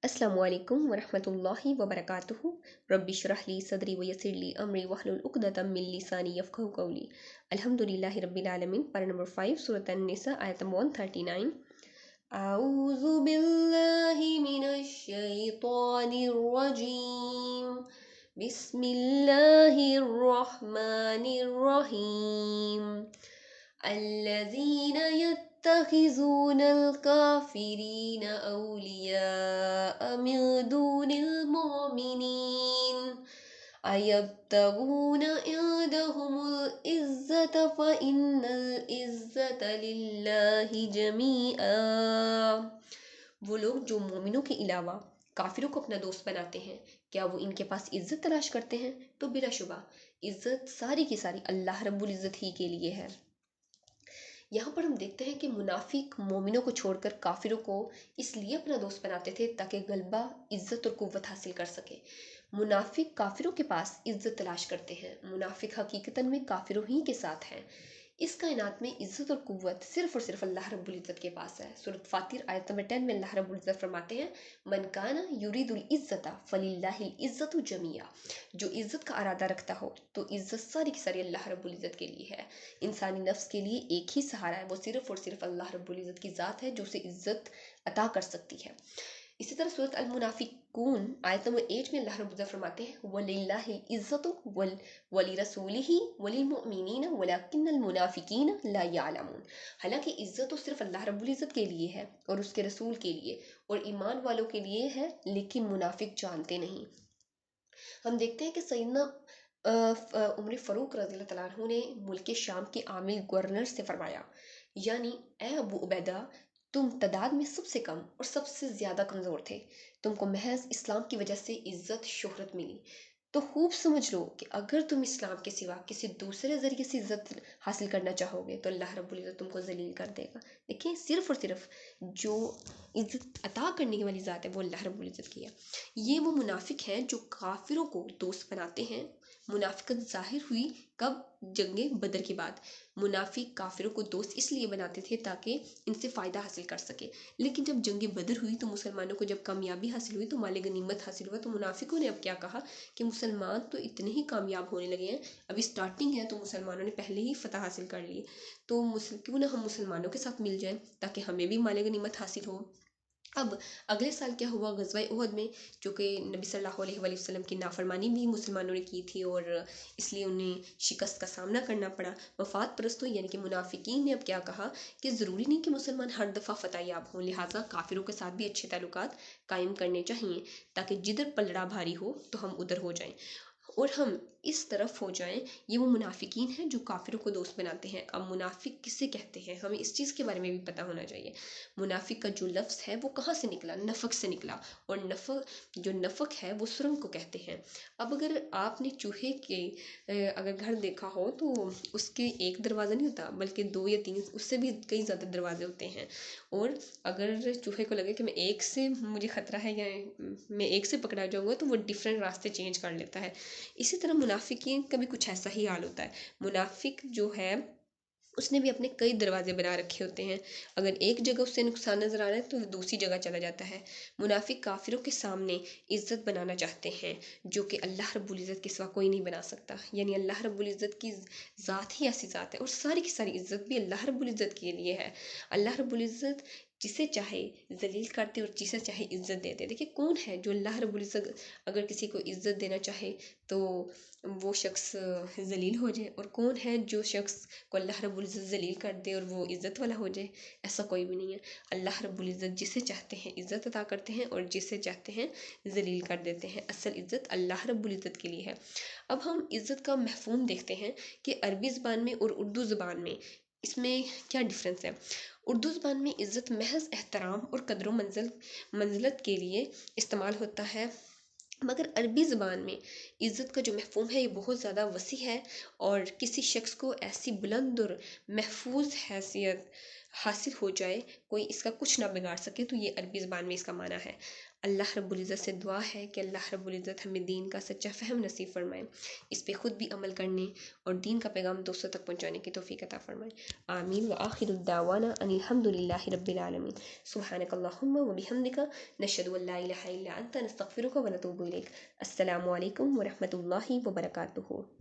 अस्सलामु अलैकुम वरहमतुल्लाहि वबरकातुहू। रब्बि इश्रह ली सदरी वयस्सिर ली अमरी वहलुल उक़दतम मिन लिसानी यफ़क़हू क़ौली। अल्हम्दुलिल्लाहि रब्बिल आलमीन। पारा नंबर 5 सूरत अन-निसा आयत नंबर 139। अऊज़ु बिल्लाहि मिनश शैतानिर रजीम। बिस्मिल्लाहिर रहमानिर रहीम। अल्लज़ीना यत्तखिज़ूनल काफ़िरीन औलियाअ मिन दूनिल मुमिनीन अयब्तगून इंदहुमुल इज़्ज़त फ़इन्नल इज़्ज़त लिल्लाहि जमीआ। वो लोग जो मोमिनों के अलावा काफिरों को अपना दोस्त बनाते हैं, क्या वो इनके पास इज्जत तलाश करते हैं? तो बिलाशुबा इज्जत सारी की सारी अल्लाह रब्बुल इज़्ज़त ही के लिए है। यहाँ पर हम देखते हैं कि मुनाफिक मोमिनों को छोड़कर काफिरों को इसलिए अपना दोस्त बनाते थे ताकि गलबा, इज्जत और कुव्वत हासिल कर सके। मुनाफिक काफिरों के पास इज्जत तलाश करते हैं, मुनाफिक हकीकतन में काफिरों ही के साथ हैं। इस कायनात में इज्जत और कुव्वत सिर्फ और सिर्फ अल्लाह रब्बुल इज़्ज़त के पास है। सूरत फातिर आयत नंबर 10 में अल्लाह रब्बुल इज़्ज़त फरमाते हैं, मन काना युरीदुल इज़्ज़ता फलिल्लाहिल इज़्ज़तु जमीआ। जो इज्जत का इरादा रखता हो तो इज्जत सारी की सारी अल्लाह रब्बुल इज़्ज़त के लिए है। इंसानी नफ्स के लिए एक ही सहारा है, वो सिर्फ और सिर्फ अल्लाह रब्बुल इज़्ज़त की ज़ात है जो उसे इज्जत अता कर सकती है। इसी तरह सूरत अल मुनाफिकून आयत नंबर 8 में अल्लाह रब्बुल इज़्ज़त फरमाते हैं, वलिल्लाहिल इज़्ज़तु वलिरसूलिही वलिलमुमिनीन वलाकिन्नल मुनाफिकीन ला यअलमून। हालांकि इज्जत तो सिर्फ अल्लाह रब्बुल इज़्ज़त के लिए है और उसके रसूल के लिए और ईमान वालों के लिए है, लेकिन मुनाफिक जानते नहीं। हम देखते हैं कि सैयदना उमर फ़ारूक रज़ी अल्लाह अन्हु ने मुल्क शाम के आमिल गवर्नर से फरमाया, यानी ए अबू उबैदा, तुम तादाद में सबसे कम और सबसे ज़्यादा कमज़ोर थे, तुमको महज इस्लाम की वजह से इज़्ज़त शोहरत मिली, तो खूब समझ लो कि अगर तुम इस्लाम के सिवा किसी दूसरे ज़रिए से इज़्ज़त हासिल करना चाहोगे तो अल्लाह रब्बुल इज़्ज़त तुमको ज़लील कर देगा। देखिए, सिर्फ और सिर्फ जो इज़्ज़त अता करने वाली ज़ात है वो अल्लाह रब्बुल इज़्ज़त की है। ये वो मुनाफिक हैं जो काफिरों को दोस्त बनाते हैं। मुनाफिकत जाहिर हुई कब? जंगे बदर के बाद। मुनाफिक काफिरों को दोस्त इसलिए बनाते थे ताकि इनसे फ़ायदा हासिल कर सके, लेकिन जब जंगे बदर हुई तो मुसलमानों को जब कामयाबी हासिल हुई तो माले गनीमत हासिल हुआ, तो मुनाफिकों ने अब क्या कहा कि मुसलमान तो इतने ही कामयाब होने लगे हैं, अभी स्टार्टिंग है तो मुसलमानों ने पहले ही फतह हासिल कर ली, तो क्यों ना हम मुसलमानों के साथ मिल जाएं ताकि हमें भी माले गनीमत हासिल हो। अब अगले साल क्या हुआ ग़ज़वा उहद में, जो कि नबी सल्लल्लाहु अलैहि वसल्लम की नाफरमानी भी मुसलमानों ने की थी और इसलिए उन्हें शिकस्त का सामना करना पड़ा। मफाद परस्तों यानी कि मुनाफिकीन ने अब क्या कहा कि ज़रूरी नहीं कि मुसलमान हर दफ़ा फ़तह याब हों, लिहाजा काफिरों के साथ भी अच्छे ताल्लुकात कायम करने चाहिए ताकि जिधर पलड़ा भारी हो तो हम उधर हो जाएं और हम इस तरफ हो जाएं। ये वो मुनाफिकीन हैं जो काफिरों को दोस्त बनाते हैं। अब मुनाफिक किसे कहते हैं, हमें इस चीज़ के बारे में भी पता होना चाहिए। मुनाफिक का जो लफ्ज़ है वो कहाँ से निकला? नफ़क से निकला, और जो नफ़क है वो सुरंग को कहते हैं। अब अगर आपने चूहे के अगर घर देखा हो तो उसके एक दरवाज़ा नहीं होता बल्कि 2 या 3, उससे भी कई ज़्यादा दरवाजे होते हैं, और अगर चूहे को लगे कि मैं एक से मुझे ख़तरा है या मैं एक से पकड़ा जाऊँगा तो वो डिफरेंट रास्ते चेंज कर लेता है। इसी तरह मुनाफिकीन का भी कुछ ऐसा ही हाल होता है। मुनाफिक जो है उसने भी अपने कई दरवाजे बना रखे होते हैं, अगर एक जगह उससे नुकसान नज़र आ रहा है तो वो दूसरी जगह चला जाता है। मुनाफिक काफिरों के सामने इज़्ज़त बनाना चाहते हैं जो कि अल्लाह रब्बुल इज़्ज़त के सिवा कोई नहीं बना सकता, यानी अल्लाह रब्बुल इज़्ज़त की ज़ात ही ऐसी ज़ात है और सारी की सारी इज़्ज़त भी अल्लाह रब्बुल इज़्ज़त के लिए है। अल्लाह रब्बुल इज़्ज़त जिसे चाहे जलील करते और जिसे चाहे इज़्ज़त देते। देखिए, कौन है जो अल्लाह रब्बुल इज़्ज़त अगर किसी को इज़्ज़त देना चाहे तो वो शख्स जलील हो जाए, और कौन है जो शख्स को अल्लाह रब्बुल इज़्ज़त जलील कर दे और वो इज़्ज़त वाला हो जाए? ऐसा कोई भी नहीं है। अल्लाह रब्बुल इज़्ज़त जिसे चाहते हैं इज़्ज़त अता करते हैं और जिसे चाहते हैं जलील कर देते हैं। असल इज़्ज़त अल्लाह रब्बुल इज़्ज़त के लिए है। अब हम इज़्ज़त का मफ़हूम देखते हैं कि अरबी ज़बान में और उर्दू ज़बान में इसमें क्या डिफरेंस है। उर्दू ज़बान में इज़्ज़त महज एहतराम और कदर मंजिलत के लिए इस्तेमाल होता है, मगर अरबी ज़बान में इज़्ज़त का जो मफ़हूम है ये बहुत ज़्यादा वसी है और किसी शख्स को ऐसी बुलंद और महफूज हैसियत حاصل ہو جائے، کوئی اس کا کچھ نہ بگاڑ سکے، تو یہ عربی زبان میں اس کا معنی ہے۔ اللہ رب العزت سے دعا ہے کہ اللہ رب العزت ہمیں دین کا سچا فہم نصیب فرمائے، اس پہ خود بھی عمل کرنے اور دین کا پیغام دوسروں تک پہنچانے کی توفیق عطا فرمائے۔ آمین وآخر الدعوانا ان الحمد للہ رب العالمین۔ سبحانک اللہم وبحمدک، نشہد ان لا الہ الا انت، نستغفرک ونتوب الیک۔ السلام علیکم ورحمۃ اللہ وبرکاتہ۔